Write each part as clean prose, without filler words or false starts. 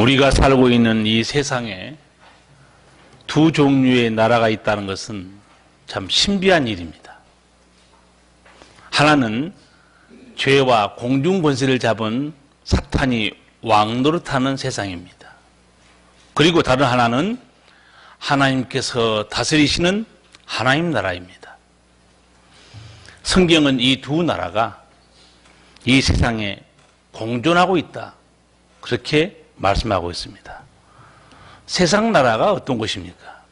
우리가 살고 있는 이 세상에 두 종류의 나라가 있다는 것은 참 신비한 일입니다. 하나는 죄와 공중 권세를 잡은 사탄이 왕노릇하는 세상입니다. 그리고 다른 하나는 하나님께서 다스리시는 하나님 나라입니다. 성경은 이 두 나라가 이 세상에 공존하고 있다, 그렇게 말씀하고 있습니다. 세상 나라가 어떤 곳입니까?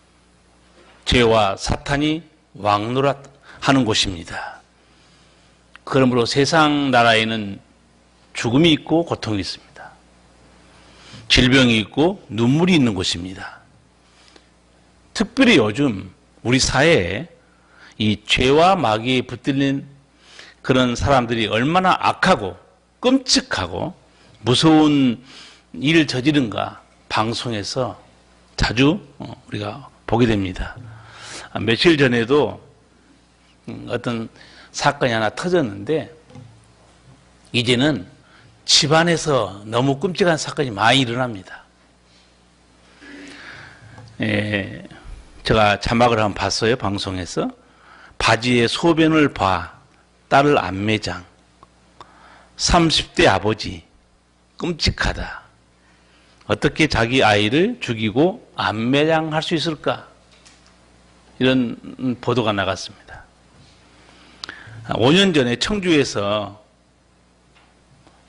죄와 사탄이 왕노릇하는 곳입니다. 그러므로 세상 나라에는 죽음이 있고 고통이 있습니다. 질병이 있고 눈물이 있는 곳입니다. 특별히 요즘 우리 사회에 이 죄와 마귀에 붙들린 그런 사람들이 얼마나 악하고 끔찍하고 무서운 일을 저지른가 방송에서 자주 우리가 보게 됩니다. 며칠 전에도 어떤 사건이 하나 터졌는데 이제는 집안에서 너무 끔찍한 사건이 많이 일어납니다. 제가 자막을 한번 봤어요, 방송에서. 바지에 소변을 봐 딸을 안매장, 30대 아버지 끔찍하다. 어떻게 자기 아이를 죽이고 안매장할 수 있을까? 이런 보도가 나갔습니다. 5년 전에 청주에서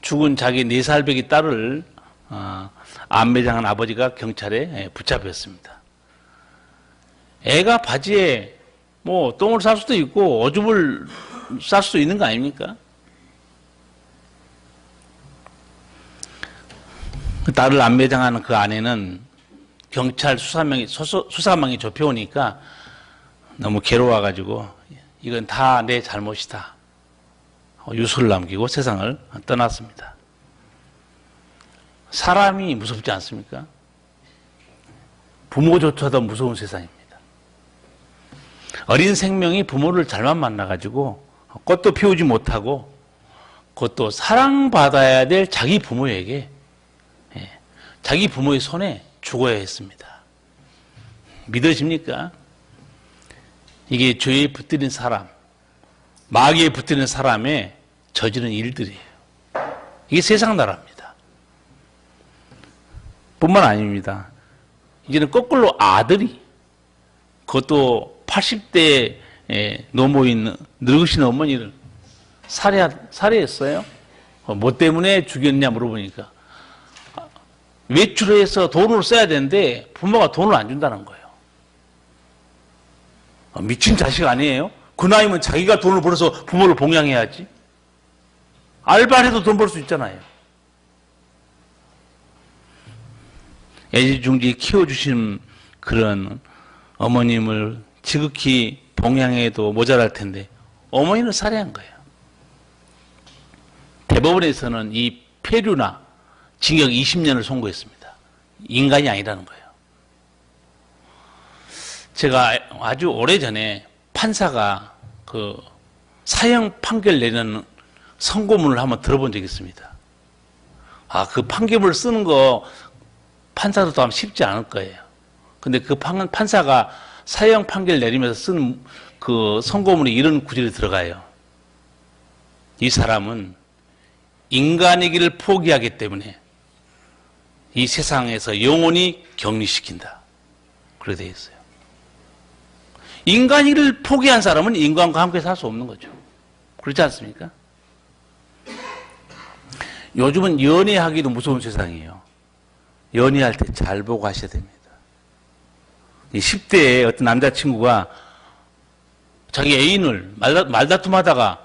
죽은 자기 4살배기 딸을 안매장한 아버지가 경찰에 붙잡혔습니다. 애가 바지에 뭐 똥을 쌀 수도 있고 오줌을 쌀 수도 있는 거 아닙니까? 딸을 안매장하는 그 아내는 경찰 수사망이 좁혀오니까 너무 괴로워가지고 이건 다 내 잘못이다, 유서를 남기고 세상을 떠났습니다. 사람이 무섭지 않습니까? 부모조차도 무서운 세상입니다. 어린 생명이 부모를 잘못 만나가지고 꽃도 피우지 못하고 그것도 사랑받아야 될 자기 부모에게, 자기 부모의 손에 죽어야 했습니다. 믿어집니까? 이게 죄에 붙들린 사람, 마귀에 붙들린 사람의 저지른 일들이에요. 이게 세상 나라입니다. 뿐만 아닙니다. 이제는 거꾸로 아들이, 그것도 80대에 노모인 늙으신 어머니를 살해했어요. 뭐 때문에 죽였냐 물어보니까 외출해서 돈을 써야 되는데 부모가 돈을 안 준다는 거예요. 미친 자식 아니에요? 그 나이면 자기가 돈을 벌어서 부모를 봉양해야지. 알바를 해도 돈 벌 수 있잖아요. 애지중지 키워주신 그런 어머님을 지극히 봉양해도 모자랄 텐데 어머니는 살해한 거예요. 대법원에서는 이 폐류나 징역 20년을 선고했습니다. 인간이 아니라는 거예요. 제가 아주 오래전에 판사가 그 사형 판결 내리는 선고문을 한번 들어본 적이 있습니다. 그 판결을 쓰는 거 판사도 아마 쉽지 않을 거예요. 근데 그 판사가 사형 판결 내리면서 쓴 그 선고문에 이런 구절이 들어가요. 이 사람은 인간이기를 포기하기 때문에 이 세상에서 영원히 격리시킨다, 그렇게 되어 있어요. 인간이기를 포기한 사람은 인간과 함께 살 수 없는 거죠. 그렇지 않습니까? 요즘은 연애하기도 무서운 세상이에요. 연애할 때 잘 보고 하셔야 됩니다. 이 10대에 어떤 남자친구가 자기 애인을 말다툼하다가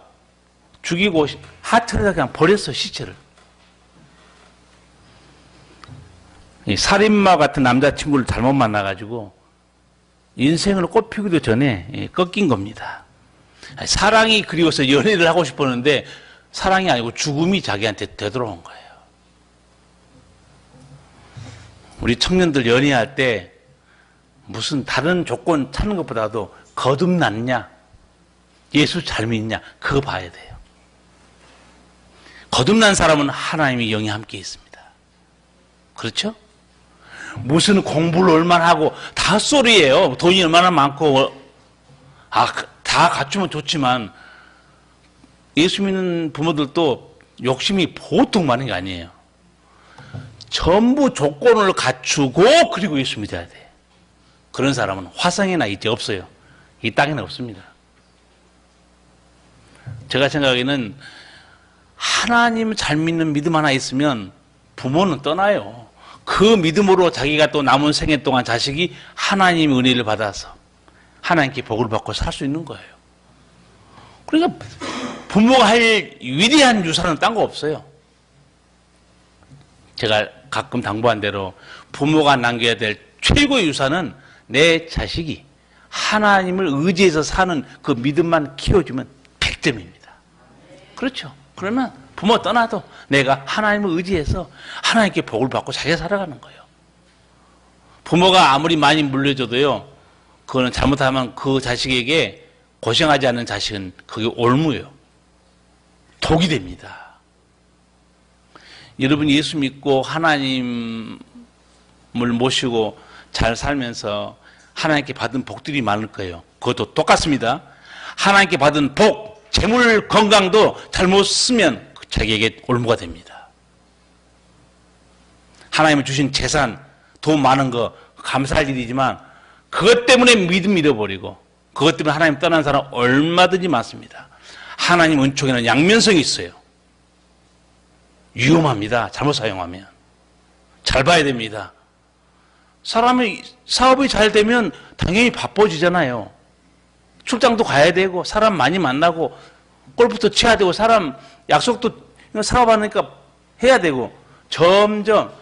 죽이고 하천에다 그냥 버렸어, 시체를. 이 살인마 같은 남자친구를 잘못 만나가지고 인생을 꽃피우기도 전에 꺾인 겁니다. 사랑이 그리워서 연애를 하고 싶었는데 사랑이 아니고 죽음이 자기한테 되돌아온 거예요. 우리 청년들 연애할 때 무슨 다른 조건 찾는 것보다도 거듭났냐, 예수 잘 믿냐, 그거 봐야 돼요. 거듭난 사람은 하나님의 영이 함께 있습니다. 그렇죠? 무슨 공부를 얼마나 하고 다 헛소리예요. 돈이 얼마나 많고 다 갖추면 좋지만 예수 믿는 부모들도 욕심이 보통 많은 게 아니에요. 전부 조건을 갖추고 그리고 예수 믿어야 돼. 그런 사람은 화성에나 이제 없어요. 이 땅에는 없습니다. 제가 생각하기에는 하나님 잘 믿는 믿음 하나 있으면 부모는 떠나요. 그 믿음으로 자기가 또 남은 생애 동안 자식이 하나님의 은혜를 받아서 하나님께 복을 받고 살 수 있는 거예요. 그러니까 부모가 할 위대한 유산은 딴 거 없어요. 제가 가끔 당부한 대로 부모가 남겨야 될 최고의 유산은 내 자식이 하나님을 의지해서 사는 그 믿음만 키워주면 100점입니다. 그렇죠. 그러면 부모 떠나도 내가 하나님을 의지해서 하나님께 복을 받고 자기가 살아가는 거예요. 부모가 아무리 많이 물려줘도요, 그거는 잘못하면 그 자식에게 고생하지 않는 자식은 그게 올무예요. 독이 됩니다. 여러분 예수 믿고 하나님을 모시고 잘 살면서 하나님께 받은 복들이 많을 거예요. 그것도 똑같습니다. 하나님께 받은 복, 재물, 건강도 잘못 쓰면 자기에게 올무가 됩니다. 하나님이 주신 재산, 돈 많은 거 감사할 일이지만 그것 때문에 믿음 잃어버리고 그것 때문에 하나님 떠난 사람 얼마든지 많습니다. 하나님 은총에는 양면성이 있어요. 위험합니다. 잘못 사용하면. 잘 봐야 됩니다. 사람이 사업이 잘 되면 당연히 바빠지잖아요. 출장도 가야 되고 사람 많이 만나고 골프도 쳐야 되고 사람 약속도 사업하니까 해야 되고 점점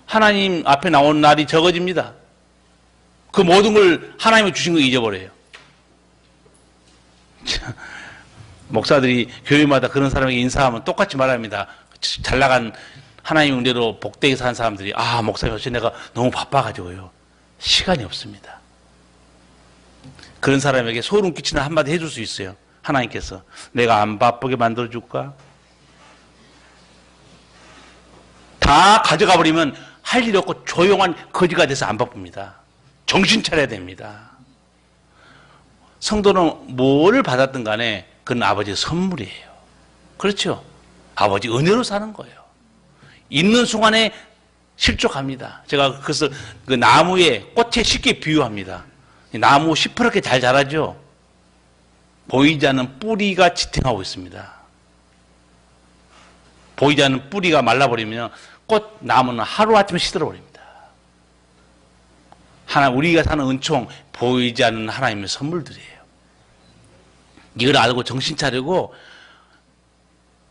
하나님 앞에 나오는 날이 적어집니다. 그 모든 걸 하나님이 주신 거 잊어버려요. 목사들이 교회마다 그런 사람에게 인사하면 똑같이 말합니다. 잘 나간 하나님 은혜로 복되게 산 사람들이 목사님 어째 내가 너무 바빠가지고요. 시간이 없습니다. 그런 사람에게 소름 끼치는 한마디 해줄 수 있어요. 하나님께서 내가 안 바쁘게 만들어줄까? 다 가져가 버리면 할 일 없고 조용한 거지가 돼서 안 바쁩니다. 정신 차려야 됩니다. 성도는 뭘 받았든 간에 그건 아버지의 선물이에요. 그렇죠? 아버지 은혜로 사는 거예요. 있는 순간에 실족합니다. 제가 그것을 그 나무에 꽃에 쉽게 비유합니다. 나무 시퍼렇게 잘 자라죠? 보이지 않는 뿌리가 지탱하고 있습니다. 보이지 않는 뿌리가 말라버리면 꽃 나무는 하루아침에 시들어버립니다. 우리가 사는 은총, 보이지 않는 하나님의 선물들이에요. 이걸 알고 정신 차리고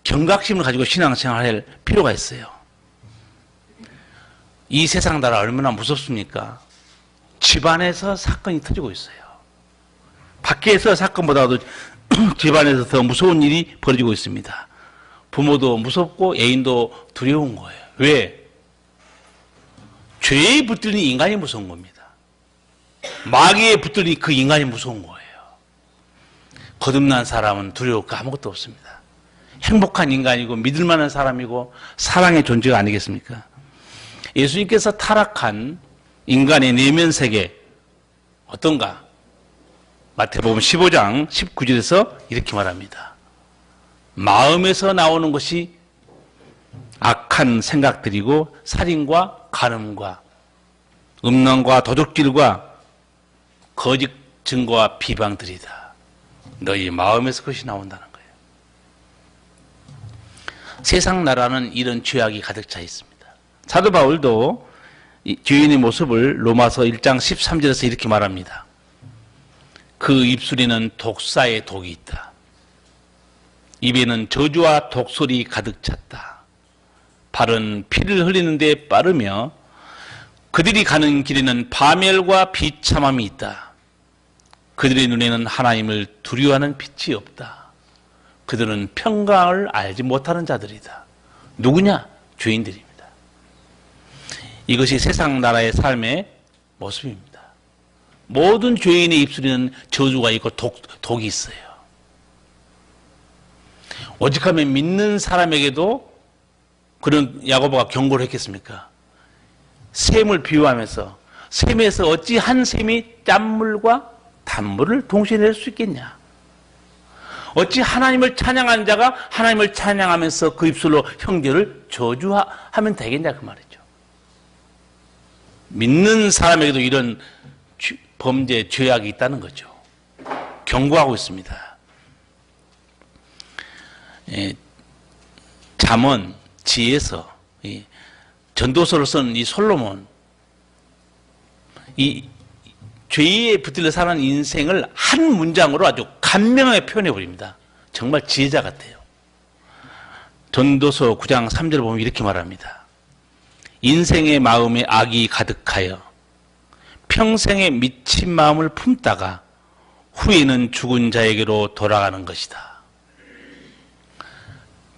경각심을 가지고 신앙생활을 할 필요가 있어요. 이 세상 나라 얼마나 무섭습니까? 집안에서 사건이 터지고 있어요. 밖에서 사건보다도 집안에서 더 무서운 일이 벌어지고 있습니다. 부모도 무섭고 애인도 두려운 거예요. 왜? 죄에 붙들린 인간이 무서운 겁니다. 마귀에 붙들린 그 인간이 무서운 거예요. 거듭난 사람은 두려울 거 아무것도 없습니다. 행복한 인간이고 믿을 만한 사람이고 사랑의 존재가 아니겠습니까? 예수님께서 타락한 인간의 내면 세계 어떤가? 마태복음 15장 19절에서 이렇게 말합니다. 마음에서 나오는 것이 악한 생각들이고 살인과 간음과 음란과 도둑질과 거짓 증거와 비방들이다. 너희 마음에서 그것이 나온다는 거예요. 세상 나라는 이런 죄악이 가득 차 있습니다. 사도 바울도 죄인의 모습을 로마서 1장 13절에서 이렇게 말합니다. 그 입술에는 독사의 독이 있다. 입에는 저주와 독설이 가득 찼다. 발은 피를 흘리는 데 빠르며 그들이 가는 길에는 파멸과 비참함이 있다. 그들의 눈에는 하나님을 두려워하는 빛이 없다. 그들은 평강을 알지 못하는 자들이다. 누구냐? 죄인들입니다. 이것이 세상 나라의 삶의 모습입니다. 모든 죄인의 입술에는 저주가 있고 독이 있어요. 오직하면 믿는 사람에게도 그런 야고보가 경고를 했겠습니까? 샘을 비유하면서 샘에서 어찌 한 샘이 짠물과 단물을 동시에 낼 수 있겠냐? 어찌 하나님을 찬양하는 자가 하나님을 찬양하면서 그 입술로 형제를 저주하면 되겠냐 그 말이죠. 믿는 사람에게도 이런 범죄, 죄악이 있다는 거죠. 경고하고 있습니다. 잠언 지에서 전도서를 쓴 이 솔로몬, 이 죄에 붙들려 사는 인생을 한 문장으로 아주 간명하게 표현해 버립니다. 정말 지혜자 같아요. 전도서 9장 3절을 보면 이렇게 말합니다. 인생의 마음에 악이 가득하여 평생에 미친 마음을 품다가 후에는 죽은 자에게로 돌아가는 것이다.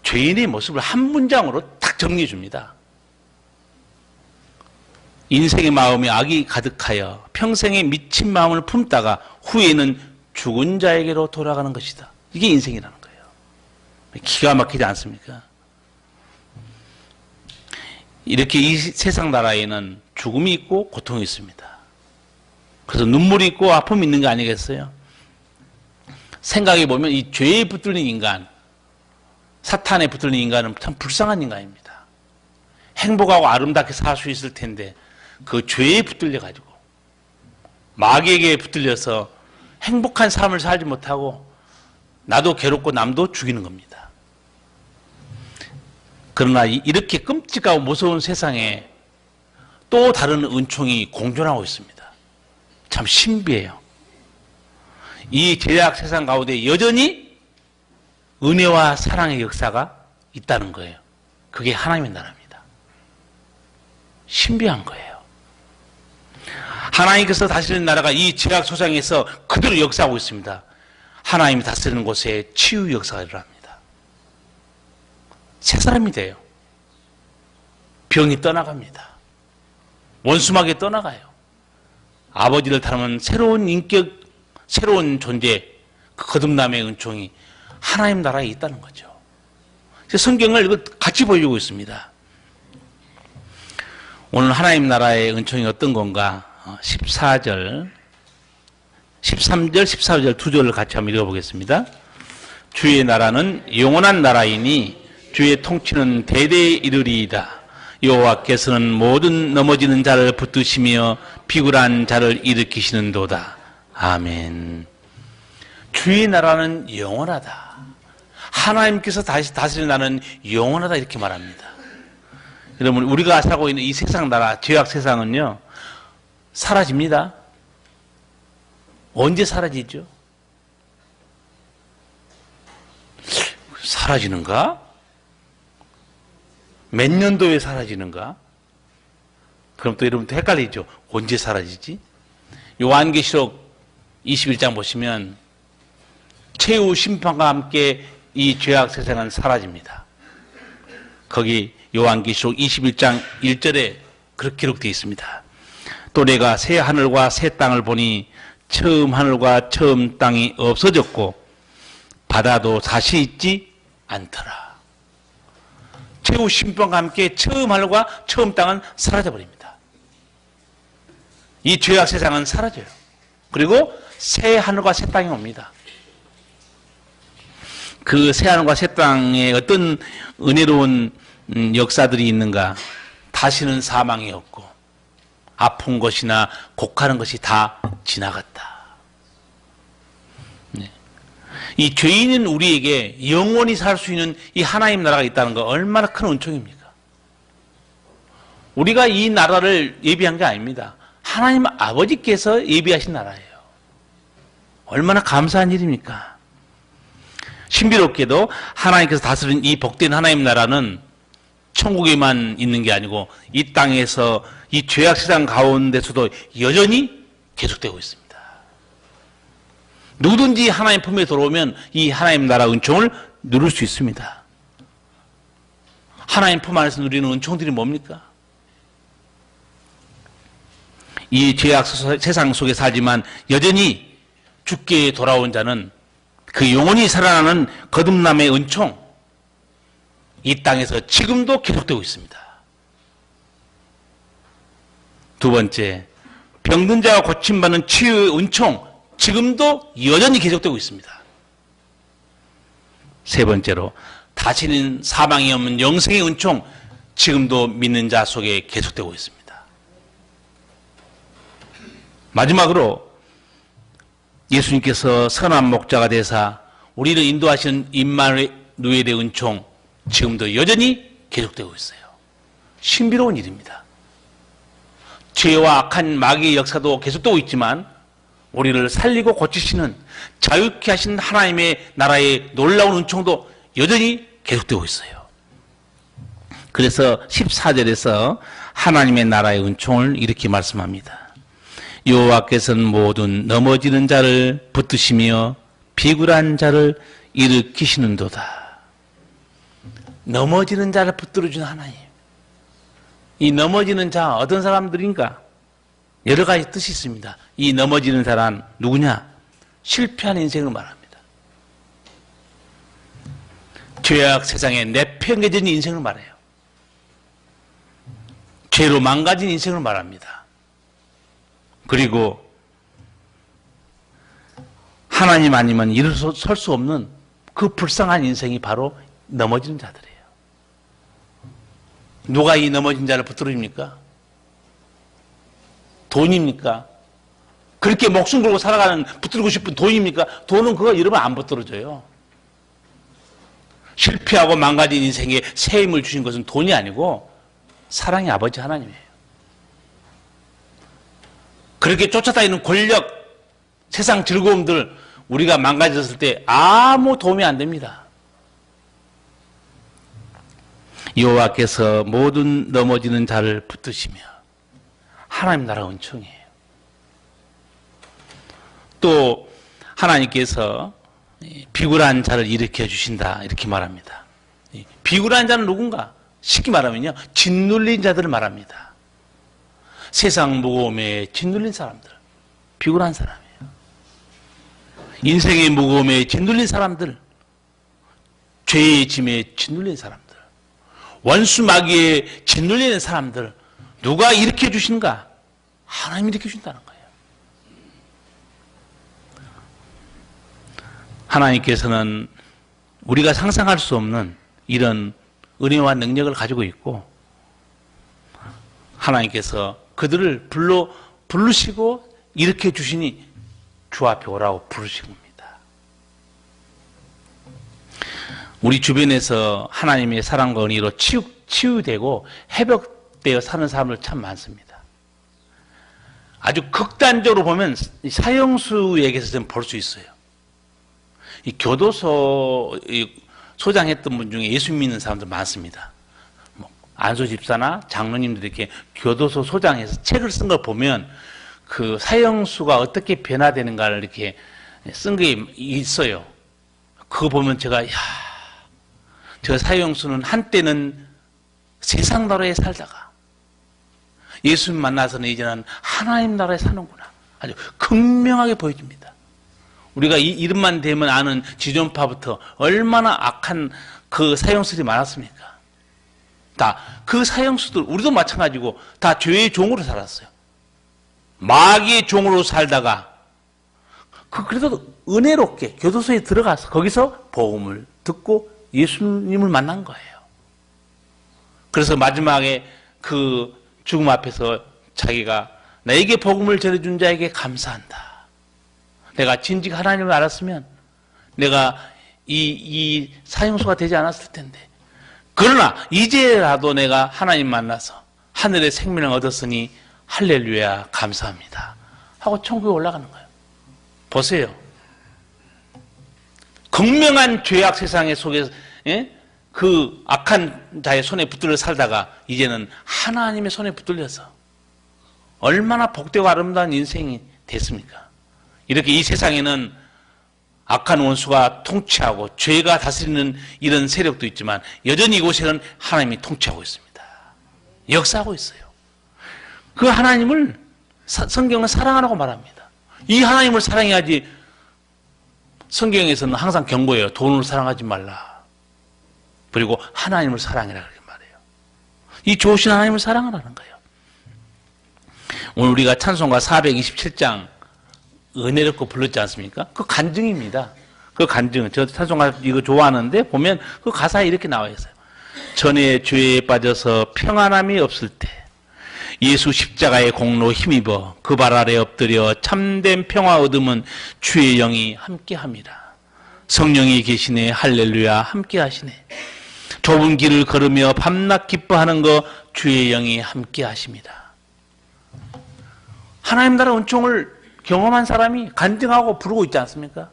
죄인의 모습을 한 문장으로 딱 정리해 줍니다. 인생의 마음에 악이 가득하여 평생에 미친 마음을 품다가 후에는 죽은 자에게로 돌아가는 것이다. 이게 인생이라는 거예요. 기가 막히지 않습니까? 이렇게 이 세상 나라에는 죽음이 있고 고통이 있습니다. 그래서 눈물이 있고 아픔이 있는 거 아니겠어요? 생각해 보면 이 죄에 붙들린 인간, 사탄에 붙들린 인간은 참 불쌍한 인간입니다. 행복하고 아름답게 살 수 있을 텐데 그 죄에 붙들려 가지고 마귀에게 붙들려서 행복한 삶을 살지 못하고 나도 괴롭고 남도 죽이는 겁니다. 그러나 이렇게 끔찍하고 무서운 세상에 또 다른 은총이 공존하고 있습니다. 참 신비해요. 이 죄악 세상 가운데 여전히 은혜와 사랑의 역사가 있다는 거예요. 그게 하나님의 나라입니다. 신비한 거예요. 하나님께서 다스리는 나라가 이 죄악 소상에서 그대로 역사하고 있습니다. 하나님이 다스리는 곳에 치유 역사가 일어납니다. 새 사람이 돼요. 병이 떠나갑니다. 원수마귀 떠나가요. 아버지를 닮은 새로운 인격, 새로운 존재, 그 거듭남의 은총이 하나님 나라에 있다는 거죠. 성경을 같이 보여주고 있습니다. 오늘 하나님 나라의 은총이 어떤 건가? 14절, 13절, 14절 두 절을 같이 한번 읽어보겠습니다. 주의 나라는 영원한 나라이니 주의 통치는 대대에 이르리이다. 여호와께서는 모든 넘어지는 자를 붙드시며 비굴한 자를 일으키시는도다. 아멘. 주의 나라는 영원하다. 하나님께서 다시 다스리는 나라는 영원하다 이렇게 말합니다. 여러분, 우리가 살고 있는 이 세상 나라, 죄악 세상은요 사라집니다. 언제 사라지죠? 사라지는가? 몇 년도에 사라지는가? 그럼 또 여러분 헷갈리죠. 언제 사라지지? 요한계시록 21장 보시면 최후 심판과 함께 이 죄악 세상은 사라집니다. 거기 요한계시록 21장 1절에 그렇게 기록되어 있습니다. 또 내가 새 하늘과 새 땅을 보니 처음 하늘과 처음 땅이 없어졌고 바다도 다시 있지 않더라. 최후 심판과 함께 처음 하늘과 처음 땅은 사라져버립니다. 이 죄악 세상은 사라져요. 그리고 새 하늘과 새 땅이 옵니다. 그 새 하늘과 새 땅에 어떤 은혜로운 역사들이 있는가? 다시는 사망이 없고 아픈 것이나 곡하는 것이 다 지나갔다. 네. 이 죄인은 우리에게 영원히 살 수 있는 이 하나님 나라가 있다는 거 얼마나 큰 은총입니까? 우리가 이 나라를 예비한 게 아닙니다. 하나님 아버지께서 예비하신 나라예요. 얼마나 감사한 일입니까? 신비롭게도 하나님께서 다스린 이 복된 하나님 나라는 천국에만 있는 게 아니고 이 땅에서 이 죄악 세상 가운데서도 여전히 계속되고 있습니다. 누구든지 하나님 품에 들어오면 이 하나님 나라 은총을 누릴 수 있습니다. 하나님 품 안에서 누리는 은총들이 뭡니까? 이 죄악 세상 속에 살지만 여전히 죽게 돌아온 자는 그 영원히 살아나는 거듭남의 은총, 이 땅에서 지금도 계속되고 있습니다. 두 번째, 병든 자가 고침받는 치유의 은총, 지금도 여전히 계속되고 있습니다. 세 번째로, 다시는 사망이 없는 영생의 은총, 지금도 믿는 자 속에 계속되고 있습니다. 마지막으로 예수님께서 선한 목자가 되사 우리를 인도하시는 임마누엘의 은총, 지금도 여전히 계속되고 있어요. 신비로운 일입니다. 죄와 악한 마귀의 역사도 계속되고 있지만 우리를 살리고 고치시는, 자유케 하신 하나님의 나라의 놀라운 은총도 여전히 계속되고 있어요. 그래서 14절에서 하나님의 나라의 은총을 이렇게 말씀합니다. 여호와께서는 모든 넘어지는 자를 붙드시며 비굴한 자를 일으키시는도다. 넘어지는 자를 붙들어주는 하나님. 이 넘어지는 자 어떤 사람들인가? 여러 가지 뜻이 있습니다. 이 넘어지는 자란 누구냐? 실패한 인생을 말합니다. 죄악 세상에 내팽개진 인생을 말해요. 죄로 망가진 인생을 말합니다. 그리고 하나님 아니면 일어설 수 없는 그 불쌍한 인생이 바로 넘어지는 자들이에요. 누가 이 넘어진 자를 붙들어줍니까? 돈입니까? 그렇게 목숨 걸고 살아가는, 붙들고 싶은 돈입니까? 돈은 그거 이러면 안 붙들어줘요. 실패하고 망가진 인생에 새 힘을 주신 것은 돈이 아니고 사랑의 아버지 하나님이에요. 그렇게 쫓아다니는 권력, 세상 즐거움들 우리가 망가졌을 때 아무 도움이 안 됩니다. 여호와께서 모든 넘어지는 자를 붙드시며, 하나님 나라 은총이에요. 또 하나님께서 비굴한 자를 일으켜 주신다 이렇게 말합니다. 비굴한 자는 누군가? 쉽게 말하면요, 짓눌린 자들을 말합니다. 세상 무거움에 짓눌린 사람들, 비굴한 사람이에요. 인생의 무거움에 짓눌린 사람들, 죄의 짐에 짓눌린 사람들, 원수 마귀에 짓눌리는 사람들, 누가 일으켜 주신가? 하나님이 일으켜 주신다는 거예요. 하나님께서는 우리가 상상할 수 없는 이런 은혜와 능력을 가지고 있고, 하나님께서 그들을 부르시고 일으켜 주시니 주 앞에 오라고 부르신 겁니다. 우리 주변에서 하나님의 사랑과 은혜로 치유되고 회복되어 사는 사람들 참 많습니다. 아주 극단적으로 보면 사형수에게서 좀 볼 수 있어요. 이 교도소 소장했던 분 중에 예수 믿는 사람들 많습니다. 안수 집사나 장로님들이 이렇게 교도소 소장해서 책을 쓴 걸 보면 그 사형수가 어떻게 변화되는가를 이렇게 쓴 게 있어요. 그거 보면 제가, 저 사형수는 한때는 세상 나라에 살다가 예수님 만나서는 이제는 하나님 나라에 사는구나. 아주 극명하게 보여줍니다. 우리가 이 이름만 대면 아는 지존파부터 얼마나 악한 그 사형수들이 많았습니까? 다 그 사형수들, 우리도 마찬가지고 다 죄의 종으로 살았어요. 마귀의 종으로 살다가 그래도 은혜롭게 교도소에 들어가서 거기서 복음을 듣고 예수님을 만난 거예요. 그래서 마지막에 그 죽음 앞에서 자기가 나에게 복음을 전해준 자에게 감사한다. 내가 진즉 하나님을 알았으면 내가 이 사형수가 되지 않았을 텐데, 그러나 이제라도 내가 하나님 만나서 하늘의 생명을 얻었으니 할렐루야 감사합니다 하고 천국에 올라가는 거예요. 보세요. 극명한 죄악 세상의 속에서 그 악한 자의 손에 붙들려 살다가 이제는 하나님의 손에 붙들려서 얼마나 복되고 아름다운 인생이 됐습니까? 이렇게 이 세상에는 악한 원수가 통치하고 죄가 다스리는 이런 세력도 있지만 여전히 이곳에는 하나님이 통치하고 있습니다. 역사하고 있어요. 그 하나님을 성경은 사랑하라고 말합니다. 이 하나님을 사랑해야지. 성경에서는 항상 경고해요. 돈을 사랑하지 말라. 그리고 하나님을 사랑해라 그렇게 말해요. 이 좋으신 하나님을 사랑하라는 거예요. 오늘 우리가 찬송가 427장 은혜롭고 불렀지 않습니까? 그 간증입니다. 그 간증. 저 찬송가 이거 좋아하는데 보면 그 가사에 이렇게 나와 있어요. 전에 죄에 빠져서 평안함이 없을 때 예수 십자가의 공로 힘입어 그 발 아래 엎드려 참된 평화 얻음은 주의 영이 함께합니다. 성령이 계시네. 할렐루야. 함께하시네. 좁은 길을 걸으며 밤낮 기뻐하는 거 주의 영이 함께하십니다. 하나님 나라 은총을 경험한 사람이 간증하고 부르고 있지 않습니까?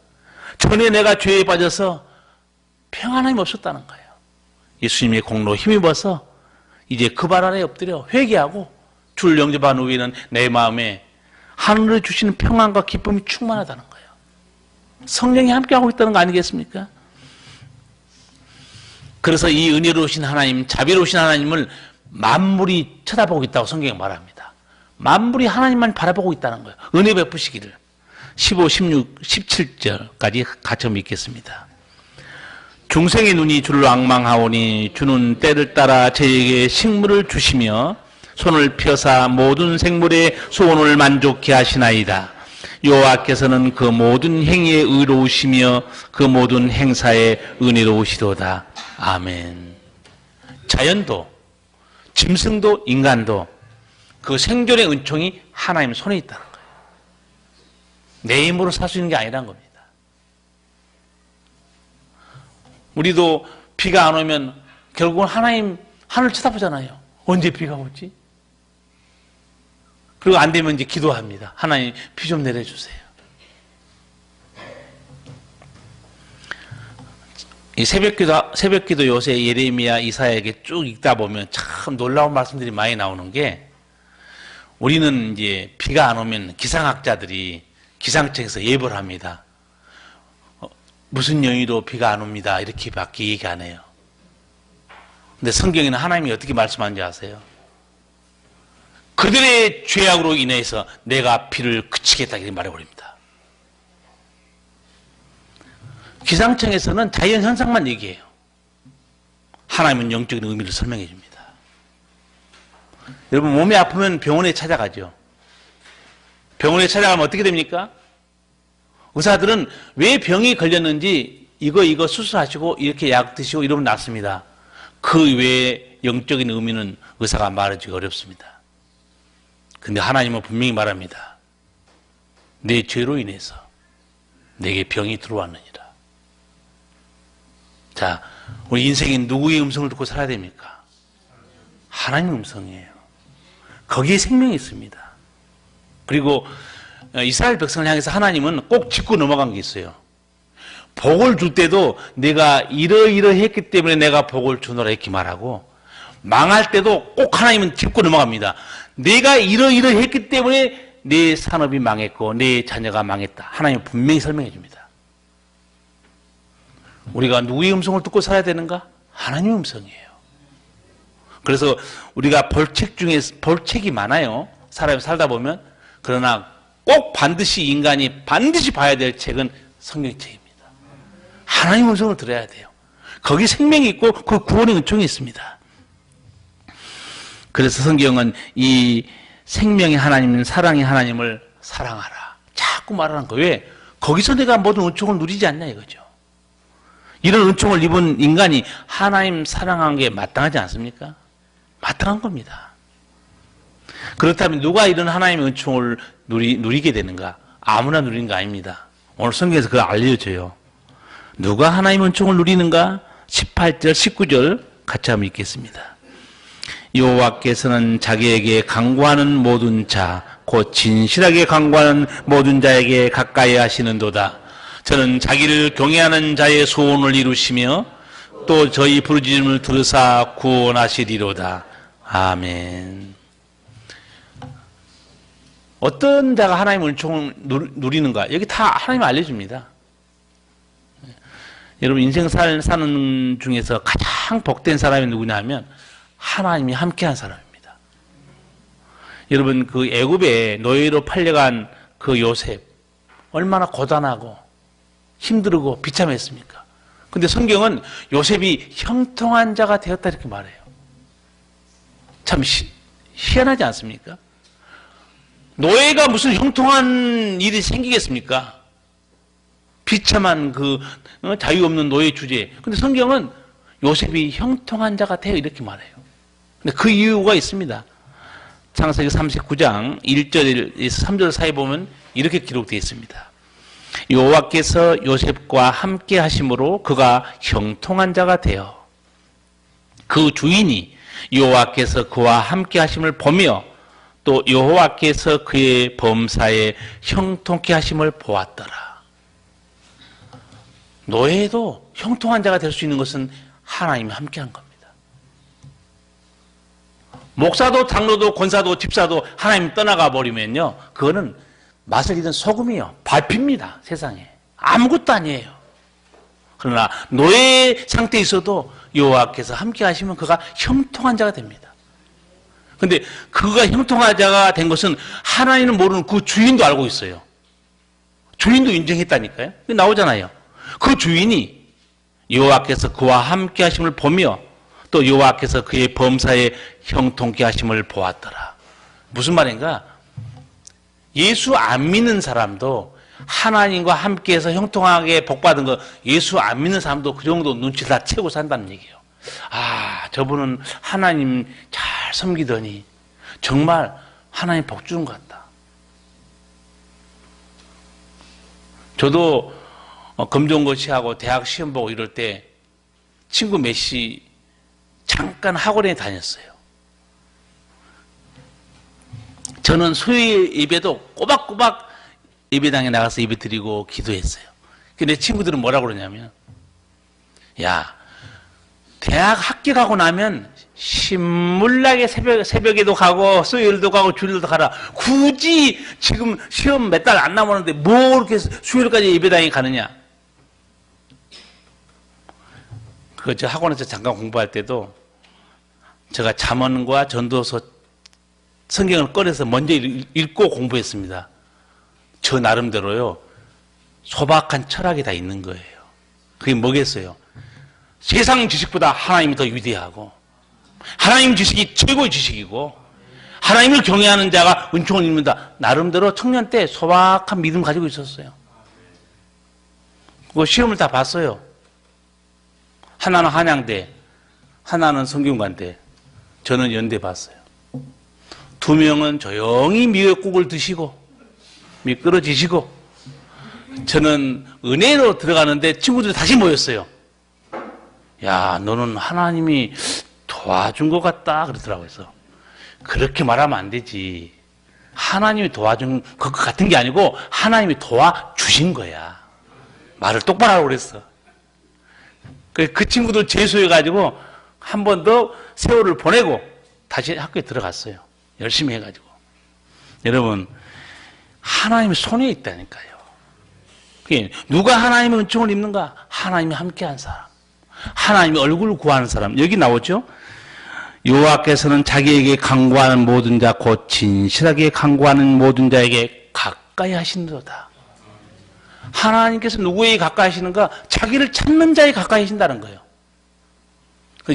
전에 내가 죄에 빠져서 평안함이 없었다는 거예요. 예수님의 공로 힘입어서 이제 그 발 아래 엎드려 회개하고 주를 영접한 후에는 내 마음에 하늘을 주시는 평안과 기쁨이 충만하다는 거예요. 성령이 함께하고 있다는 거 아니겠습니까? 그래서 이 은혜로우신 하나님, 자비로우신 하나님을 만물이 쳐다보고 있다고 성경이 말합니다. 만물이 하나님만 바라보고 있다는 거예요. 은혜 베푸시기를. 15, 16, 17절까지 같이 읽겠습니다. 중생의 눈이 주를 앙망하오니 주는 때를 따라 저에게 식물을 주시며 손을 펴사 모든 생물의 소원을 만족케 하시나이다. 여호와께서는 그 모든 행위에 의로우시며 그 모든 행사에 은혜로우시도다. 아멘. 자연도, 짐승도, 인간도 그 생존의 은총이 하나님 손에 있다는 거예요. 내 힘으로 살 수 있는 게 아니라는 겁니다. 우리도 비가 안 오면 결국은 하나님 하늘 쳐다보잖아요. 언제 비가 오지? 그리고 안 되면 이제 기도합니다. 하나님 비 좀 내려주세요. 이 새벽기도 요새 예레미야 이사야에게 쭉 읽다 보면 참 놀라운 말씀들이 많이 나오는 게, 우리는 이제 비가 안 오면 기상학자들이 기상청에서 예보를 합니다. 무슨 연유로 비가 안 옵니다. 이렇게밖에 얘기 안 해요. 근데 성경에는 하나님이 어떻게 말씀하는지 아세요? 그들의 죄악으로 인해서 내가 비를 그치겠다 이렇게 말해버립니다. 기상청에서는 자연현상만 얘기해요. 하나님은 영적인 의미를 설명해 줍니다. 여러분, 몸이 아프면 병원에 찾아가죠. 병원에 찾아가면 어떻게 됩니까? 의사들은 왜 병이 걸렸는지 이거 수술하시고 이렇게 약 드시고 이러면 낫습니다. 그 외에 영적인 의미는 의사가 말하기가 어렵습니다. 근데 하나님은 분명히 말합니다. 내 죄로 인해서 내게 병이 들어왔느니라. 자, 우리 인생에 누구의 음성을 듣고 살아야 됩니까? 하나님의 음성이에요. 거기에 생명이 있습니다. 그리고 이스라엘 백성을 향해서 하나님은 꼭 짚고 넘어간 게 있어요. 복을 줄 때도 내가 이러이러했기 때문에 내가 복을 주노라 이렇게 말하고, 망할 때도 꼭 하나님은 짚고 넘어갑니다. 내가 이러이러했기 때문에 내 산업이 망했고 내 자녀가 망했다. 하나님은 분명히 설명해 줍니다. 우리가 누구의 음성을 듣고 살아야 되는가? 하나님의 음성이에요. 그래서 우리가 벌책 중에 벌책이 많아요. 사람이 살다 보면. 그러나 꼭 반드시 인간이 반드시 봐야 될 책은 성경의 책입니다. 하나님의 음성을 들어야 돼요. 거기 생명이 있고 그 구원의 은총이 있습니다. 그래서 성경은 이 생명의 하나님, 사랑의 하나님을 사랑하라 자꾸 말하는 거예요. 왜? 거기서 내가 모든 은총을 누리지 않냐 이거죠. 이런 은총을 입은 인간이 하나님 사랑한 게 마땅하지 않습니까? 마땅한 겁니다. 그렇다면 누가 이런 하나님의 은총을 누리게 되는가? 아무나 누리는 거 아닙니다. 오늘 성경에서 그걸 알려줘요. 누가 하나님의 은총을 누리는가? 18절, 19절 같이 한번 읽겠습니다. 여호와께서는 자기에게 간구하는 모든 자, 곧 진실하게 간구하는 모든 자에게 가까이 하시는도다. 저는 자기를 경외하는 자의 소원을 이루시며 또 저희 부르짖음을 들으사 구원하시리로다. 아멘. 어떤 자가 하나님의 은총을 누리는가? 여기 다 하나님 알려줍니다. 여러분, 인생 사는 중에서 가장 복된 사람이 누구냐 하면 하나님이 함께한 사람입니다. 여러분, 그 애굽에 노예로 팔려간 그 요셉 얼마나 고단하고 힘들고 비참했습니까? 근데 성경은 요셉이 형통한 자가 되었다 이렇게 말해요. 참 희한하지 않습니까? 노예가 무슨 형통한 일이 생기겠습니까? 비참한 그 자유 없는 노예 주제. 근데 성경은 요셉이 형통한 자가 돼요 이렇게 말해요. 근데 그 이유가 있습니다. 창세기 39장 1절에서 3절 사이 보면 이렇게 기록되어 있습니다. 여호와께서 요셉과 함께 하심으로 그가 형통한 자가 되어 그 주인이 여호와께서 그와 함께 하심을 보며 또 여호와께서 그의 범사에 형통케 하심을 보았더라. 노예도 형통한 자가 될 수 있는 것은 하나님이 함께한 겁니다. 목사도 장로도 권사도 집사도 하나님 떠나가 버리면요, 그거는 맛을 잃은 소금이요, 밟힙니다. 세상에 아무것도 아니에요. 그러나 노예 상태에 있어도 여호와께서 함께 하시면 그가 형통한 자가 됩니다. 근데 그가 형통한 자가 된 것은 하나님은 모르는 그 주인도 알고 있어요. 주인도 인정했다니까요. 나오잖아요. 그 주인이 여호와께서 그와 함께 하심을 보며 또 여호와께서 그의 범사에 형통케 하심을 보았더라. 무슨 말인가? 예수 안 믿는 사람도 하나님과 함께해서 형통하게 복받은 거, 예수 안 믿는 사람도 그 정도 눈치 다 채고 산다는 얘기예요. 아, 저분은 하나님 잘 섬기더니 정말 하나님 복 주는 것 같다. 저도 검정고시하고 대학 시험 보고 이럴 때 친구 몇이 잠깐 학원에 다녔어요. 저는 수요일 예배도 꼬박꼬박 예배당에 나가서 예배 드리고 기도했어요. 근데 친구들은 뭐라고 그러냐면, 야, 대학 합격하고 나면 신물나게 새벽에도 가고 수요일도 가고 주일도 가라. 굳이 지금 시험 몇 달 안 남았는데 뭐 이렇게 수요일까지 예배당에 가느냐. 저 학원에서 잠깐 공부할 때도 제가 잠언과 전도서 성경을 꺼내서 먼저 읽고 공부했습니다. 저 나름대로요, 소박한 철학이 다 있는 거예요. 그게 뭐겠어요? 세상 지식보다 하나님이 더 위대하고, 하나님 지식이 최고의 지식이고, 하나님을 경외하는 자가 은총을 입는다. 나름대로 청년 때 소박한 믿음 가지고 있었어요. 그 시험을 다 봤어요. 하나는 한양대, 하나는 성균관대, 저는 연대 봤어요. 두 명은 조용히 미역국을 드시고 미끄러지시고, 저는 은혜로 들어가는데 친구들이 다시 모였어요. 야, 너는 하나님이 도와준 것 같다 그러더라고요. 그래서 그렇게 말하면 안 되지. 하나님이 도와준 것 같은 게 아니고 하나님이 도와주신 거야. 말을 똑바로 하라고 그랬어. 그 친구들 재수해가지고 한 번 더 세월을 보내고 다시 학교에 들어갔어요. 열심히 해가지고. 여러분, 하나님의 손에 있다니까요. 누가 하나님의 은총을 입는가? 하나님이 함께한 사람, 하나님의 얼굴을 구하는 사람. 여기 나오죠. 여호와께서는 자기에게 간구하는 모든 자 곧 진실하게 간구하는 모든 자에게 가까이 하신도다. 하나님께서 누구에게 가까이 하시는가? 자기를 찾는 자에 가까이 하신다는 거예요.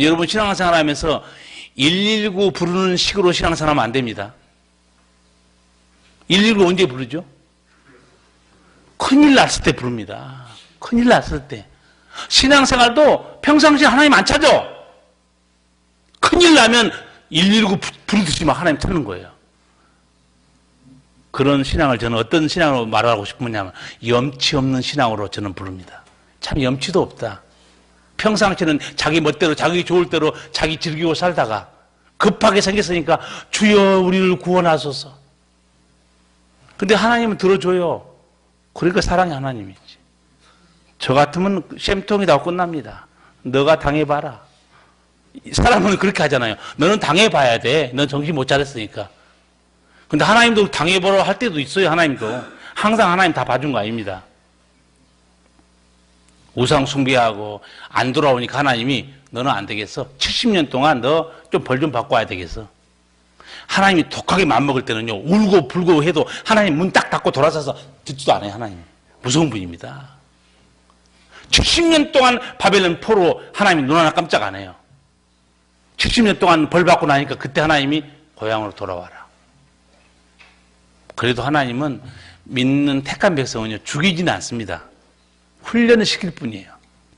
여러분 신앙생활 하면서 119 부르는 식으로 신앙생활 하면 안 됩니다. 119 언제 부르죠? 큰일 났을 때 부릅니다. 큰일 났을 때. 신앙생활도 평상시에 하나님 안 찾아. 큰일 나면 119 부르듯이 막 하나님 찾는 거예요. 그런 신앙을 저는 어떤 신앙으로 말하고 싶으냐면 염치 없는 신앙으로 저는 부릅니다. 참 염치도 없다. 평상시에는 자기 멋대로 자기 좋을 대로 자기 즐기고 살다가 급하게 생겼으니까 주여 우리를 구원하소서. 근데 하나님은 들어줘요. 그러니까 사랑의 하나님이지. 저 같으면 쌤통이 나고 끝납니다. 너가 당해봐라. 사람은 그렇게 하잖아요. 너는 당해봐야 돼. 넌 정신 못 차렸으니까. 근데 하나님도 당해보러 할 때도 있어요. 하나님도. 항상 하나님 다 봐준 거 아닙니다. 우상 숭배하고 안 돌아오니까 하나님이 너는 안 되겠어. 70년 동안 너 좀 벌 좀 받고 와야 되겠어. 하나님이 독하게 맘먹을 때는요, 울고 불고 해도 하나님 문 딱 닫고 돌아서서 듣지도 않아요. 하나님 무서운 분입니다. 70년 동안 바벨론 포로 하나님이 눈 하나 깜짝 안 해요. 70년 동안 벌 받고 나니까 그때 하나님이 고향으로 돌아와라. 그래도 하나님은 믿는 택한 백성은요, 죽이지는 않습니다. 훈련을 시킬 뿐이에요.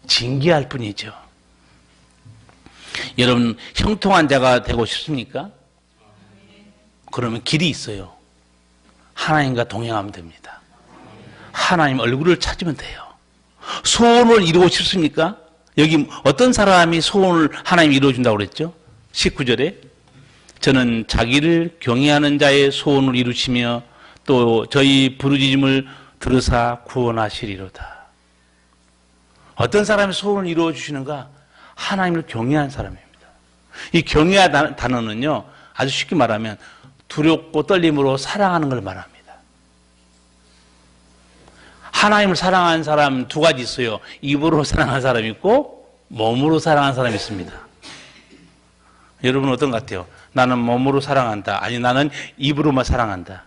징계할 뿐이죠. 여러분, 형통한 자가 되고 싶습니까? 그러면 길이 있어요. 하나님과 동행하면 됩니다. 하나님 얼굴을 찾으면 돼요. 소원을 이루고 싶습니까? 여기 어떤 사람이 소원을 하나님이 이루어준다고 그랬죠? 19절에 저는 자기를 경외하는 자의 소원을 이루시며 또 저희 부르짖음을 들으사 구원하시리로다. 어떤 사람이 소원을 이루어 주시는가? 하나님을 경외한 사람입니다. 이 경외하다는 단어는요, 아주 쉽게 말하면 두렵고 떨림으로 사랑하는 걸 말합니다. 하나님을 사랑하는 사람 두 가지 있어요. 입으로 사랑하는 사람이 있고 몸으로 사랑하는 사람이 있습니다. 여러분 어떤 것 같아요? 나는 몸으로 사랑한다. 아니 나는 입으로만 사랑한다.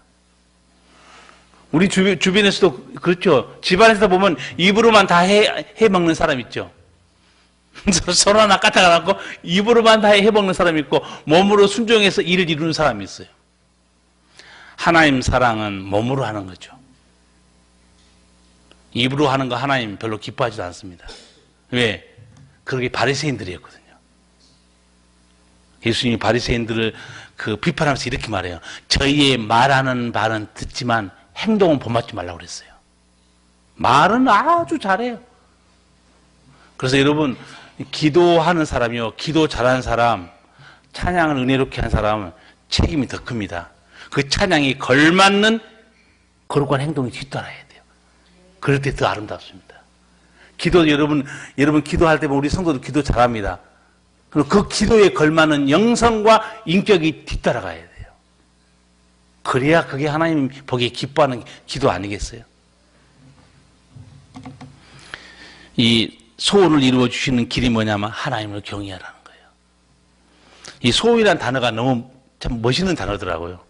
우리 주변에서도 그렇죠. 집안에서 보면 입으로만 다 해먹는 사람 있죠. 서로 하나 까딱하고 입으로만 다 해먹는 사람이 있고 몸으로 순종해서 일을 이루는 사람이 있어요. 하나님 사랑은 몸으로 하는 거죠. 입으로 하는 거 하나님 별로 기뻐하지도 않습니다. 왜? 그렇게 바리새인들이었거든요. 예수님이 바리새인들을 비판하면서 이렇게 말해요. 저희의 말하는 말은 듣지만 행동은 본받지 말라고 그랬어요. 말은 아주 잘해요. 그래서 여러분, 기도하는 사람이요, 기도 잘하는 사람, 찬양을 은혜롭게 하는 사람은 책임이 더 큽니다. 그 찬양이 걸맞는 거룩한 행동이 뒤따라야 돼요. 그럴 때 더 아름답습니다. 기도, 여러분 기도할 때 우리 성도도 기도 잘합니다. 그리고 그 기도에 걸맞는 영성과 인격이 뒤따라가야 돼요. 그래야 그게 하나님 보기에 기뻐하는 기도 아니겠어요? 이 소원을 이루어 주시는 길이 뭐냐면 하나님을 경외하라는 거예요. 이 소원이라는 단어가 너무 참 멋있는 단어더라고요.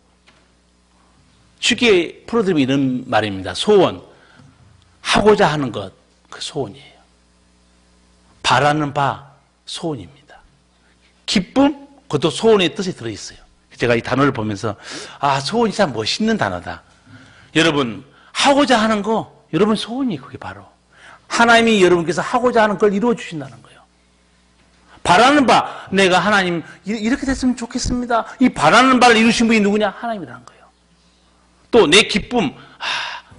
쉽게 풀어드리면 이런 말입니다. 소원, 하고자 하는 것, 그 소원이에요. 바라는 바, 소원입니다. 기쁨, 그것도 소원의 뜻이 들어있어요. 제가 이 단어를 보면서 소원이 참 멋있는 단어다. 여러분, 하고자 하는 거, 여러분 소원이 그게 바로 하나님이 여러분께서 하고자 하는 걸 이루어 주신다는 거예요. 바라는 바, 내가 하나님 이렇게 됐으면 좋겠습니다. 이 바라는 바를 이루신 분이 누구냐? 하나님이라는 거예요. 또 내 기쁨,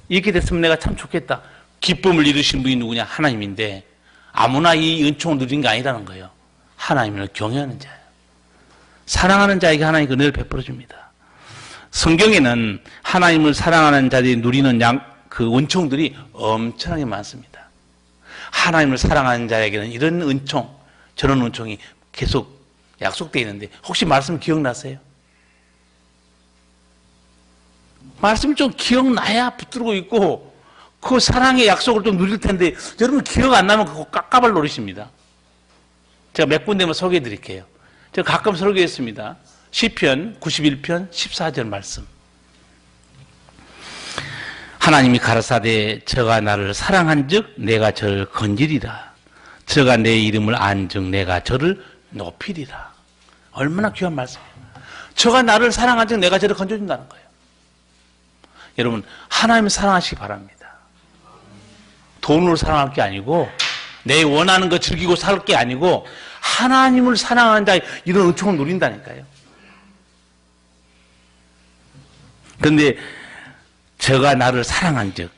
이렇게 됐으면 내가 참 좋겠다. 기쁨을 이루신 분이 누구냐? 하나님인데 아무나 이 은총을 누린 게 아니라는 거예요. 하나님을 경외하는 자예요. 사랑하는 자에게 하나님 그 은혜를 베풀어 줍니다. 성경에는 하나님을 사랑하는 자들이 누리는 그 은총들이 엄청나게 많습니다. 하나님을 사랑하는 자에게는 이런 은총, 저런 은총이 계속 약속되어 있는데 혹시 말씀 기억나세요? 말씀이 좀 기억나야 붙들고 있고 그 사랑의 약속을 좀 누릴 텐데 여러분 기억 안 나면 그거 깝깝할 노릇입니다. 제가 몇 군데만 소개해 드릴게요. 제가 가끔 설교했습니다. 시편 91편 14절 말씀. 하나님이 가라사대 저가 나를 사랑한즉 내가 저를 건지리라. 저가 내 이름을 안즉 내가 저를 높이리라. 얼마나 귀한 말씀이에요. 저가 나를 사랑한즉 내가 저를 건져준다는 거예요. 여러분 하나님을 사랑하시기 바랍니다. 돈으로 사랑할 게 아니고 내 원하는 거 즐기고 살 게 아니고 하나님을 사랑하는 자 이런 은총을 누린다니까요. 그런데 저가 나를 사랑한 즉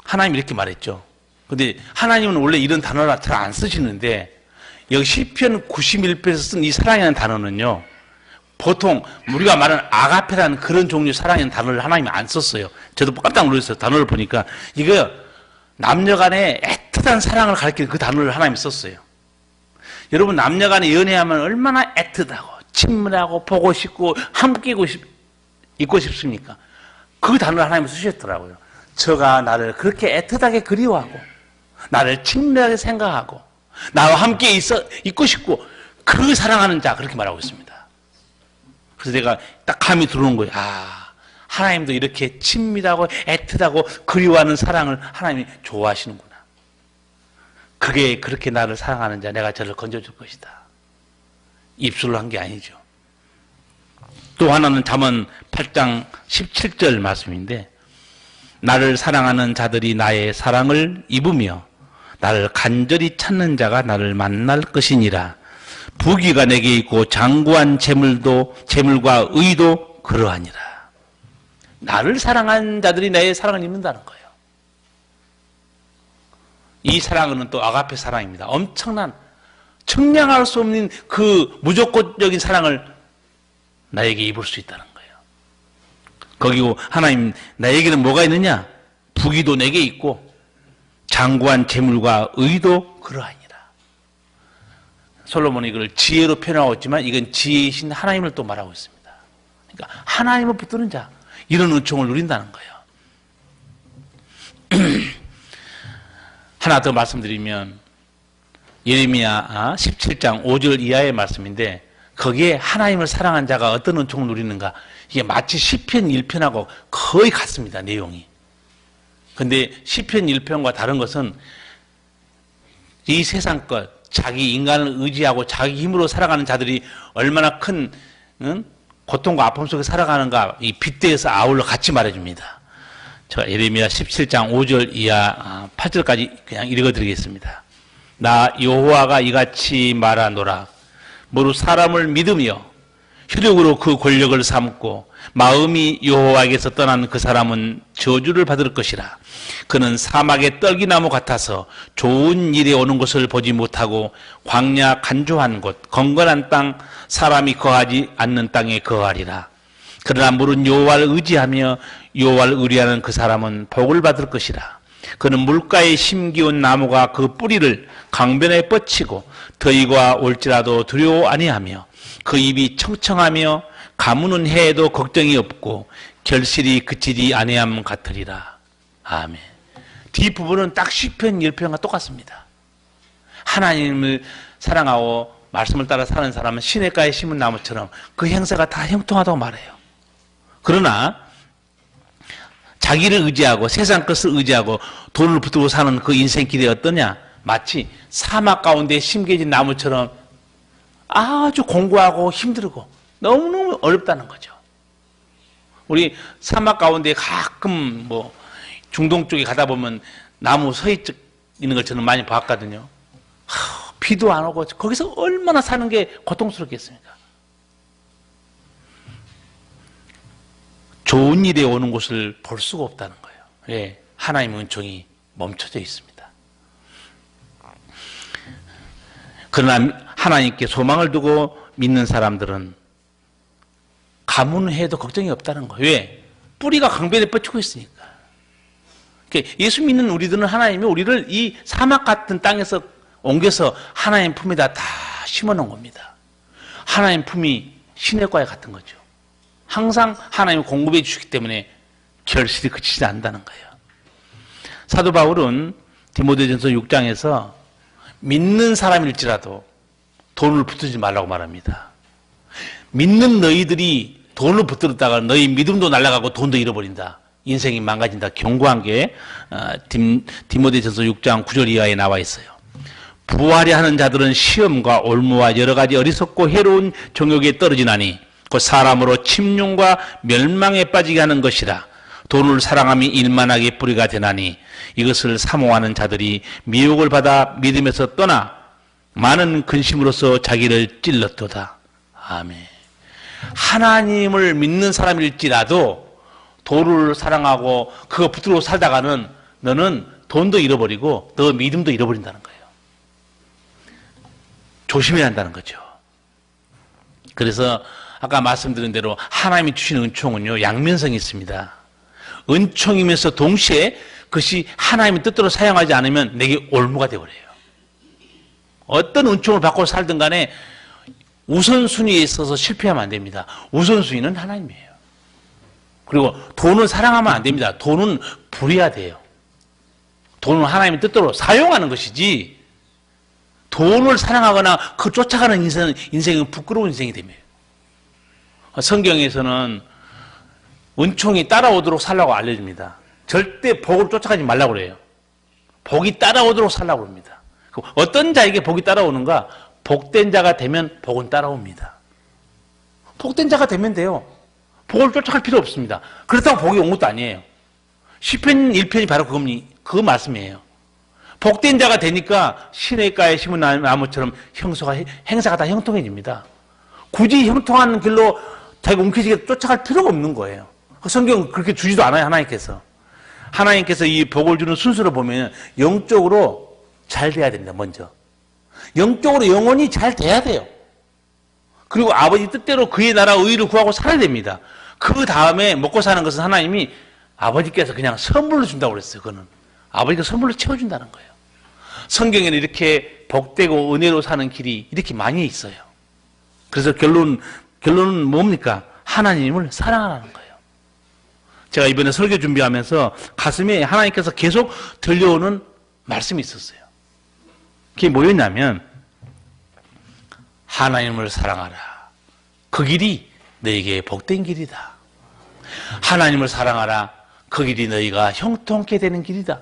하나님이 이렇게 말했죠. 그런데 하나님은 원래 이런 단어를 잘 안 쓰시는데 여기 시편 91편에서 쓴 이 사랑이라는 단어는요. 보통 우리가 말하는 아가페라는 그런 종류의 사랑이라는 단어를 하나님이 안 썼어요. 저도 깜짝 놀랐어요. 단어를 보니까 이거 남녀 간의 애틋한 사랑을 가리키는 그 단어를 하나님이 썼어요. 여러분 남녀 간에 연애하면 얼마나 애틋하고 친밀하고 보고 싶고 함께 있고 싶습니까? 그 단어를 하나님이 쓰셨더라고요. 저가 나를 그렇게 애틋하게 그리워하고 나를 친밀하게 생각하고 나와 함께 있고 싶고 그 사랑하는 자 그렇게 말하고 있습니다. 그래서 내가 딱 감이 들어오는 거예요. 하나님도 이렇게 친밀하고 애틋하고 그리워하는 사랑을 하나님이 좋아하시는구나. 그게 그렇게 나를 사랑하는 자 내가 저를 건져줄 것이다. 입술로 한 게 아니죠. 또 하나는 잠언 8장 17절 말씀인데, 나를 사랑하는 자들이 나의 사랑을 입으며 나를 간절히 찾는 자가 나를 만날 것이니라. 부귀가 내게 있고 장구한 재물과 의도 그러하니라. 나를 사랑한 자들이 나의 사랑을 입는다는 거예요. 이 사랑은 또 아가페 사랑입니다. 엄청난, 청량할 수 없는 그 무조건적인 사랑을 나에게 입을 수 있다는 거예요. 거기고 하나님, 나에게는 뭐가 있느냐? 부귀도 내게 있고 장구한 재물과 의도 그러하니라. 솔로몬이 이걸 지혜로 표현하고 있지만 이건 지혜이신 하나님을 또 말하고 있습니다. 그러니까 하나님을 붙드는 자, 이런 은총을 누린다는 거예요. 하나 더 말씀드리면 예레미야 17장 5절 이하의 말씀인데, 거기에 하나님을 사랑한 자가 어떤 은총을 누리는가, 이게 마치 시편 1편하고 거의 같습니다, 내용이. 근데 시편 1편과 다른 것은 이 세상 것, 자기 인간을 의지하고 자기 힘으로 살아가는 자들이 얼마나 큰 고통과 아픔 속에 살아가는가, 이 빗대에서 아울러 같이 말해줍니다. 제가 예레미야 17장 5절 이하 8절까지 그냥 읽어드리겠습니다. 나 여호와가 이같이 말하노라. 무릇 사람을 믿으며 혈육으로 그 권력을 삼고 마음이 여호와에게서 떠난 그 사람은 저주를 받을 것이라. 그는 사막의 떨기나무 같아서 좋은 일이 오는 것을 보지 못하고 광야 간조한 곳, 건건한 땅, 사람이 거하지 않는 땅에 거하리라. 그러나 무릇 여호와를 의지하며 여호와를 의뢰하는 그 사람은 복을 받을 것이라. 그는 물가에 심기운 나무가 그 뿌리를 강변에 뻗치고 더위가 올지라도 두려워 아니하며 그 입이 청청하며 가무는 해에도 걱정이 없고 결실이 그치지 아니함 같으리라. 아멘. 뒷부분은 딱 시편 1편과 똑같습니다. 하나님을 사랑하고 말씀을 따라 사는 사람은 시냇가에 심은 나무처럼 그 행사가 다 형통하다고 말해요. 그러나 자기를 의지하고 세상 것을 의지하고 돈을 붙들고 사는 그 인생길이 어떠냐? 마치 사막 가운데 심겨진 나무처럼 아주 공고하고 힘들고 너무너무 어렵다는 거죠. 우리 사막 가운데 가끔 뭐 중동 쪽에 가다 보면 나무 서 있는 걸 저는 많이 봤거든요. 비도 안 오고 거기서 얼마나 사는 게 고통스럽겠습니까? 좋은 일에 오는 곳을 볼 수가 없다는 거예요. 예, 하나님의 은총이 멈춰져 있습니다. 그러나 하나님께 소망을 두고 믿는 사람들은 가문해도 걱정이 없다는 거예요. 왜? 뿌리가 강변에 뻗치고 있으니까. 예수 믿는 우리들은 하나님이 우리를 이 사막 같은 땅에서 옮겨서 하나님 품에다 다 심어놓은 겁니다. 하나님 품이 시냇가에 같은 거죠. 항상 하나님이 공급해 주시기 때문에 결실이 그치지 않는다는 거예요. 사도 바울은 디모데전서 6장에서 믿는 사람일지라도 돈을 붙들지 말라고 말합니다. 믿는 너희들이 돈을 붙들었다가 너희 믿음도 날아가고 돈도 잃어버린다. 인생이 망가진다. 경고한 게 디모데전서 6장 9절 이하에 나와 있어요. 부하려 하는 자들은 시험과 올무와 여러 가지 어리석고 해로운 정욕에 떨어지나니 그 사람으로 침륜과 멸망에 빠지게 하는 것이라. 돈을 사랑함이 일만하게 뿌리가 되나니 이것을 사모하는 자들이 미혹을 받아 믿음에서 떠나 많은 근심으로써 자기를 찔렀도다. 아멘. 하나님을 믿는 사람일지라도 돈을 사랑하고 그거 붙들고 살다가는 너는 돈도 잃어버리고 너 믿음도 잃어버린다는 거예요. 조심해야 한다는 거죠. 그래서 아까 말씀드린 대로 하나님이 주시는 은총은요, 양면성이 있습니다. 은총이면서 동시에 그것이 하나님의 뜻대로 사용하지 않으면 내게 올무가 되어버려요. 어떤 은총을 받고 살든 간에 우선순위에 있어서 실패하면 안 됩니다. 우선순위는 하나님이에요. 그리고 돈을 사랑하면 안 됩니다. 돈은 부려야 돼요. 돈은 하나님의 뜻대로 사용하는 것이지 돈을 사랑하거나 그 쫓아가는 인생은 부끄러운 인생이 됩니다. 성경에서는 은총이 따라오도록 살라고 알려줍니다. 절대 복을 쫓아가지 말라고 그래요. 복이 따라오도록 살라고 합니다. 어떤 자에게 복이 따라오는가? 복된 자가 되면 복은 따라옵니다. 복된 자가 되면 돼요. 복을 쫓아갈 필요 없습니다. 그렇다고 복이 온 것도 아니에요. 시편 1편이 바로 그 말씀이에요. 복된 자가 되니까 시냇가에 심은 나무처럼 행사가 다 형통해집니다. 굳이 형통한 길로 자기가 움켜쥐게 쫓아갈 필요가 없는 거예요. 성경은 그렇게 주지도 않아요, 하나님께서. 하나님께서 이 복을 주는 순서를 보면 영적으로 잘 돼야 됩니다, 먼저. 영적으로 영혼이 잘 돼야 돼요. 그리고 아버지 뜻대로 그의 나라 의를 구하고 살아야 됩니다. 그 다음에 먹고 사는 것은 하나님이 아버지께서 그냥 선물로 준다고 그랬어요, 그거는. 아버지가 선물로 채워준다는 거예요. 성경에는 이렇게 복되고 은혜로 사는 길이 이렇게 많이 있어요. 그래서 결론은 뭡니까? 하나님을 사랑하라는 거예요. 제가 이번에 설교 준비하면서 가슴에 하나님께서 계속 들려오는 말씀이 있었어요. 그게 뭐였냐면, 하나님을 사랑하라. 그 길이 너에게 복된 길이다. 하나님을 사랑하라. 그 길이 너희가 형통케 되는 길이다.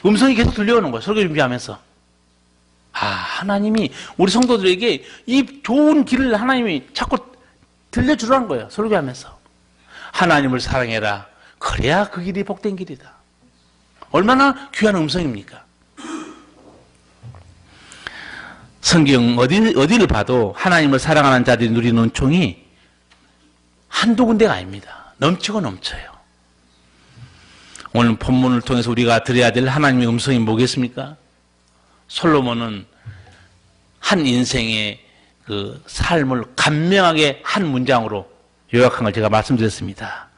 음성이 계속 들려오는 거예요. 설교 준비하면서. 하나님이 우리 성도들에게 이 좋은 길을 하나님이 자꾸 들려주라는 거예요. 설교하면서. 하나님을 사랑해라. 그래야 그 길이 복된 길이다. 얼마나 귀한 음성입니까? 성경 어디를 봐도 하나님을 사랑하는 자들이 누리는 은총이 한두 군데가 아닙니다. 넘치고 넘쳐요. 오늘 본문을 통해서 우리가 들어야 될 하나님의 음성이 뭐겠습니까? 솔로몬은 한 인생의 그 삶을 간명하게 한 문장으로 요약한 걸 제가 말씀드렸습니다.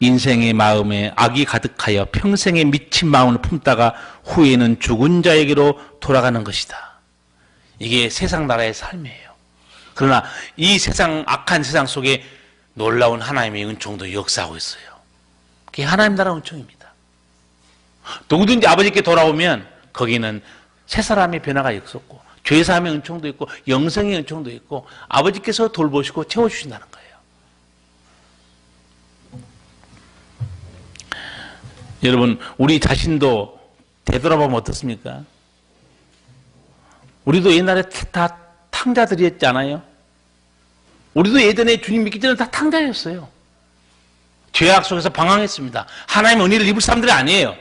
인생의 마음에 악이 가득하여 평생에 미친 마음을 품다가 후에는 죽은 자에게로 돌아가는 것이다. 이게 세상 나라의 삶이에요. 그러나 이 악한 세상 속에 놀라운 하나님의 은총도 역사하고 있어요. 그게 하나님 나라 은총입니다. 누구든지 아버지께 돌아오면 거기는 새 사람의 변화가 있었고 죄사함의 은총도 있고 영생의 은총도 있고 아버지께서 돌보시고 채워주신다는 거예요. 여러분, 우리 자신도 되돌아보면 어떻습니까? 우리도 옛날에 다 탕자들이었잖아요. 우리도 예전에 주님 믿기 전에 다 탕자였어요. 죄악 속에서 방황했습니다. 하나님의 은혜를 입을 사람들이 아니에요.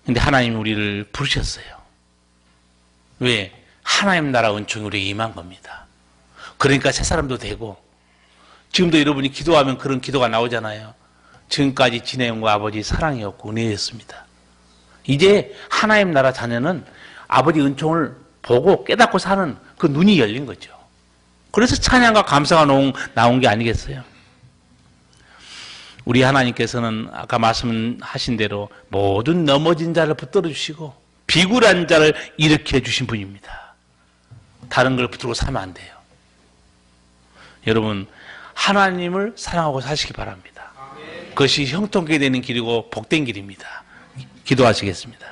근데 하나님이 우리를 부르셨어요. 왜? 하나님 나라 은총이 우리에게 임한 겁니다. 그러니까 새 사람도 되고, 지금도 여러분이 기도하면 그런 기도가 나오잖아요. 지금까지 지내온 거 아버지 사랑이었고 은혜였습니다. 이제 하나님 나라 자녀는 아버지 은총을 보고 깨닫고 사는 그 눈이 열린 거죠. 그래서 찬양과 감사가 나온 게 아니겠어요? 우리 하나님께서는 아까 말씀하신 대로 모든 넘어진 자를 붙들어 주시고 비굴한 자를 일으켜 주신 분입니다. 다른 걸 붙들고 살면 안 돼요. 여러분, 하나님을 사랑하고 사시기 바랍니다. 그것이 형통케 되는 길이고 복된 길입니다. 기도하시겠습니다.